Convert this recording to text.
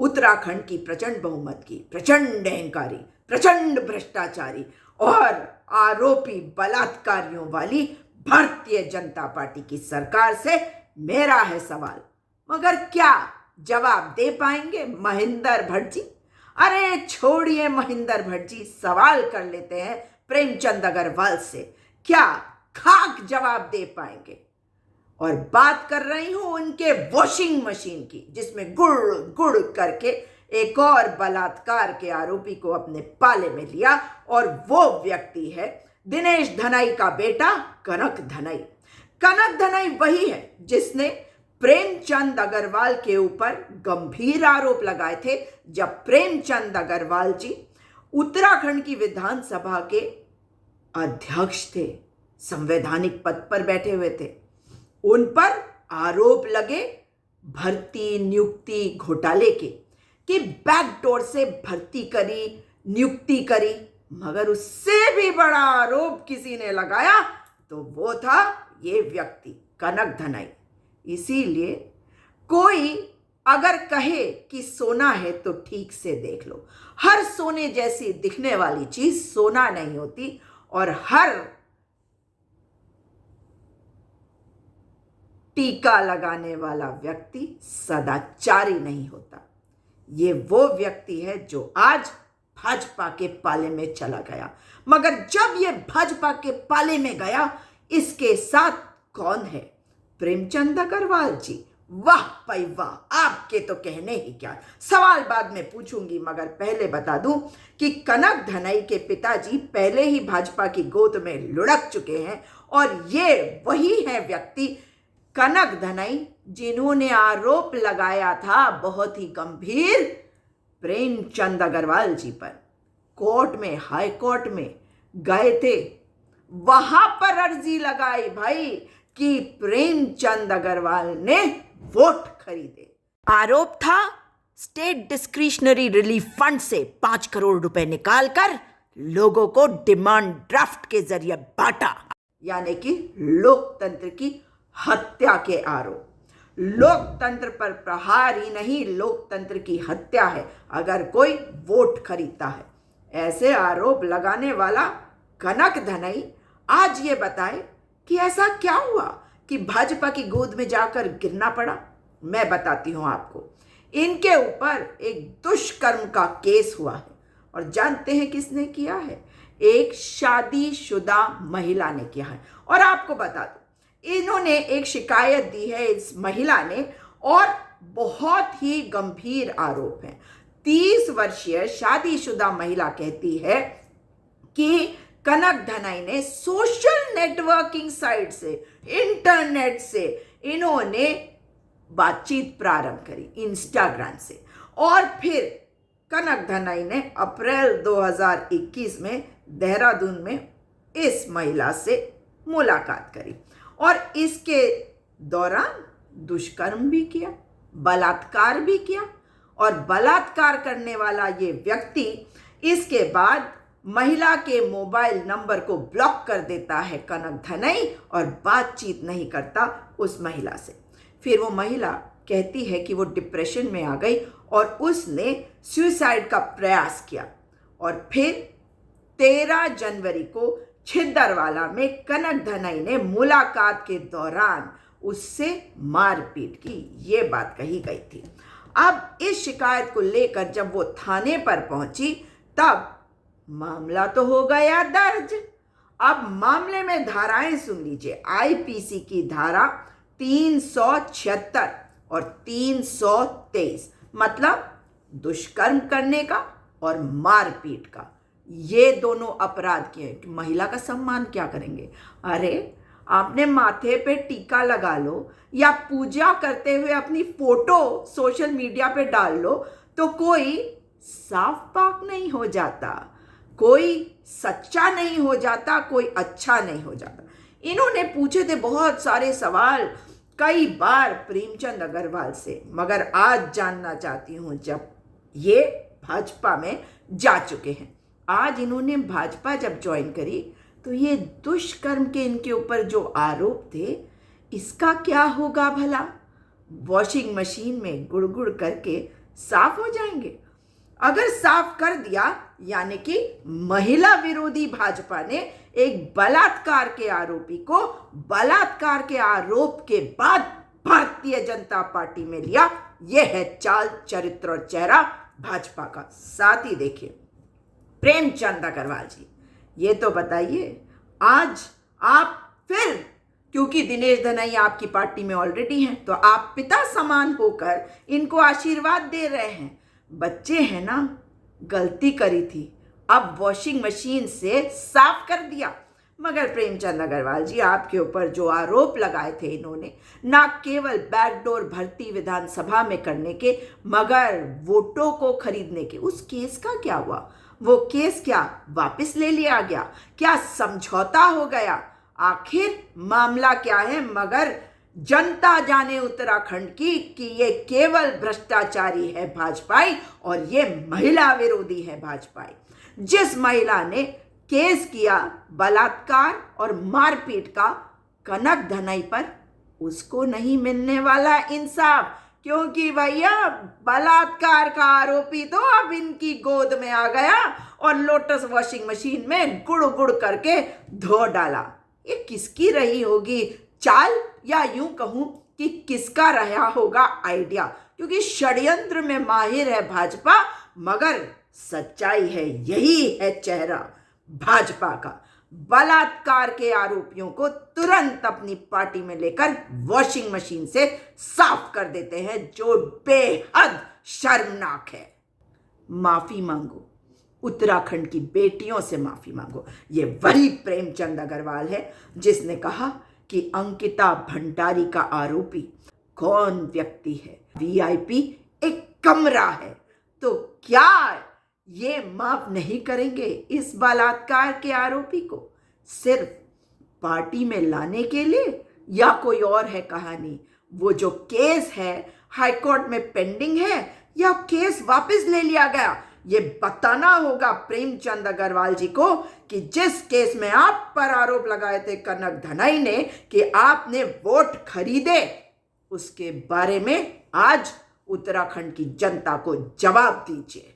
उत्तराखंड की प्रचंड बहुमत की, प्रचंड अहंकारी, प्रचंड भ्रष्टाचारी और आरोपी बलात्कारियों वाली भारतीय जनता पार्टी की सरकार से मेरा है सवाल, मगर क्या जवाब दे पाएंगे महेंद्र भट्ट जी? अरे छोड़िए महेंद्र भट्ट जी, सवाल कर लेते हैं प्रेमचंद अग्रवाल से, क्या खाक जवाब दे पाएंगे? और बात कर रही हूं उनके वॉशिंग मशीन की, जिसमें गुड़ गुड़ करके एक और बलात्कार के आरोपी को अपने पाले में लिया, और वो व्यक्ति है दिनेश धनाई का बेटा कनक धनाई। कनक धनाई वही है जिसने प्रेमचंद अग्रवाल के ऊपर गंभीर आरोप लगाए थे जब प्रेमचंद अग्रवाल जी उत्तराखंड की विधानसभा के अध्यक्ष थे, संवैधानिक पद पर बैठे हुए थे। उन पर आरोप लगे भर्ती नियुक्ति घोटाले के, कि बैकडोर से भर्ती करी, नियुक्ति करी, मगर उससे भी बड़ा आरोप किसी ने लगाया तो वो था ये व्यक्ति कनक धनाई। इसीलिए कोई अगर कहे कि सोना है तो ठीक से देख लो, हर सोने जैसी दिखने वाली चीज सोना नहीं होती, और हर टीका लगाने वाला व्यक्ति सदाचारी नहीं होता। ये वो व्यक्ति है जो आज भाजपा के पाले में चला गया, मगर जब ये भाजपा के पाले में गया, इसके साथ कौन है? प्रेमचंद अग्रवाल जी। वाह भाई वाह, आपके तो कहने ही क्या। सवाल बाद में पूछूंगी, मगर पहले बता दूं कि कनक धनाई के पिताजी पहले ही भाजपा की गोद में लुढ़क चुके हैं, और ये वही है व्यक्ति कनक धनाई जिन्होंने आरोप लगाया था बहुत ही गंभीर प्रेमचंद अग्रवाल जी पर। कोर्ट में, हाई कोर्ट में गए थे, वहां पर अर्जी लगाई भाई कि प्रेमचंद अग्रवाल ने वोट खरीदे। आरोप था स्टेट डिस्क्रिशनरी रिलीफ फंड से 5 करोड़ रुपए निकालकर लोगों को डिमांड ड्राफ्ट के जरिए बांटा, यानी कि लोकतंत्र की हत्या के आरोप। लोकतंत्र पर प्रहार ही नहीं, लोकतंत्र की हत्या है अगर कोई वोट खरीदता है। ऐसे आरोप लगाने वाला कनक धनाई आज ये बताए कि ऐसा क्या हुआ कि भाजपा की गोद में जाकर गिरना पड़ा। मैं बताती हूं आपको, इनके ऊपर एक दुष्कर्म का केस हुआ है, और जानते हैं किसने किया है? एक शादीशुदा महिला ने किया है। और आपको बता दूं, इन्होंने एक शिकायत दी है इस महिला ने, और बहुत ही गंभीर आरोप है। 30 वर्षीय शादीशुदा महिला कहती है कि कनक धनाई ने सोशल नेटवर्किंग साइट से, इंटरनेट से इन्होंने बातचीत प्रारंभ करी, इंस्टाग्राम से, और फिर कनक धनाई ने अप्रैल 2021 में देहरादून में इस महिला से मुलाकात करी, और इसके दौरान दुष्कर्म भी किया, बलात्कार भी किया। और बलात्कार करने वाला ये व्यक्ति इसके बाद महिला के मोबाइल नंबर को ब्लॉक कर देता है कनक धनाई, और बातचीत नहीं करता उस महिला से। फिर वो महिला कहती है कि वो डिप्रेशन में आ गई और उसने सुसाइड का प्रयास किया, और फिर 13 जनवरी को छिंदरवाला में कनक धनाई ने मुलाकात के दौरान उससे मारपीट की, ये बात कही गई थी। अब इस शिकायत को लेकर जब वो थाने पर पहुंची, तब मामला तो हो गया दर्ज। अब मामले में धाराएं सुन लीजिए। आईपीसी की धारा 376 और 323, मतलब दुष्कर्म करने का और मारपीट का, ये दोनों अपराध किए। महिला का सम्मान क्या करेंगे? अरे आपने माथे पे टीका लगा लो या पूजा करते हुए अपनी फोटो सोशल मीडिया पे डाल लो तो कोई साफ पाक नहीं हो जाता, कोई सच्चा नहीं हो जाता, कोई अच्छा नहीं हो जाता। इन्होंने पूछे थे बहुत सारे सवाल कई बार प्रेमचंद अग्रवाल से, मगर आज जानना चाहती हूं, जब ये भाजपा में जा चुके हैं, आज इन्होंने भाजपा जब ज्वाइन करी, तो ये दुष्कर्म के इनके ऊपर जो आरोप थे, इसका क्या होगा भला? वॉशिंग मशीन में गुड़ गुड़ करके साफ हो जाएंगे। अगर साफ कर दिया, यानी कि महिला विरोधी भाजपा ने एक बलात्कार के आरोपी को बलात्कार के आरोप के बाद भारतीय जनता पार्टी में लिया। यह है चाल, चरित्र और चेहरा भाजपा का। साथ ही देखिए प्रेमचंद अग्रवाल जी, ये तो बताइए आज आप फिर, क्योंकि दिनेश धनई आपकी पार्टी में ऑलरेडी हैं, तो आप पिता समान होकर इनको आशीर्वाद दे रहे हैं। बच्चे हैं ना, गलती करी थी, अब वॉशिंग मशीन से साफ कर दिया। मगर प्रेमचंद अग्रवाल जी, आपके ऊपर जो आरोप लगाए थे इन्होंने, ना केवल बैकडोर भर्ती विधानसभा में करने के, मगर वोटों को खरीदने के, उस केस का क्या हुआ? वो केस क्या वापस ले लिया गया? क्या समझौता हो गया? आखिर मामला क्या है? मगर जनता जाने उत्तराखंड की कि ये केवल भ्रष्टाचारी है भाजपाई और ये महिला विरोधी है भाजपाई। जिस महिला ने केस किया बलात्कार और मारपीट का कनक धनई पर, उसको नहीं मिलने वाला इंसाफ, क्योंकि भैया बलात्कार का आरोपी तो अब इनकी गोद में आ गया और लोटस वॉशिंग मशीन में गुड़ गुड़ करके धो डाला। ये किसकी रही होगी चाल, या यूं कहूं कि किसका रहा होगा आइडिया? क्योंकि षड्यंत्र में माहिर है भाजपा, मगर सच्चाई है, यही है चेहरा भाजपा का। बलात्कार के आरोपियों को तुरंत अपनी पार्टी में लेकर वॉशिंग मशीन से साफ कर देते हैं, जो बेहद शर्मनाक है। माफी मांगो, उत्तराखंड की बेटियों से माफी मांगो। ये वही प्रेमचंद अग्रवाल है जिसने कहा कि अंकिता भंडारी का आरोपी कौन व्यक्ति है? वीआईपी एक कमरा है। तो क्या ये माफ नहीं करेंगे इस बलात्कार के आरोपी को सिर्फ पार्टी में लाने के लिए, या कोई और है कहानी? वो जो केस है हाईकोर्ट में पेंडिंग है या केस वापस ले लिया गया? ये बताना होगा प्रेमचंद अग्रवाल जी को कि जिस केस में आप पर आरोप लगाए थे कनक धनई ने कि आपने वोट खरीदे, उसके बारे में आज उत्तराखंड की जनता को जवाब दीजिए।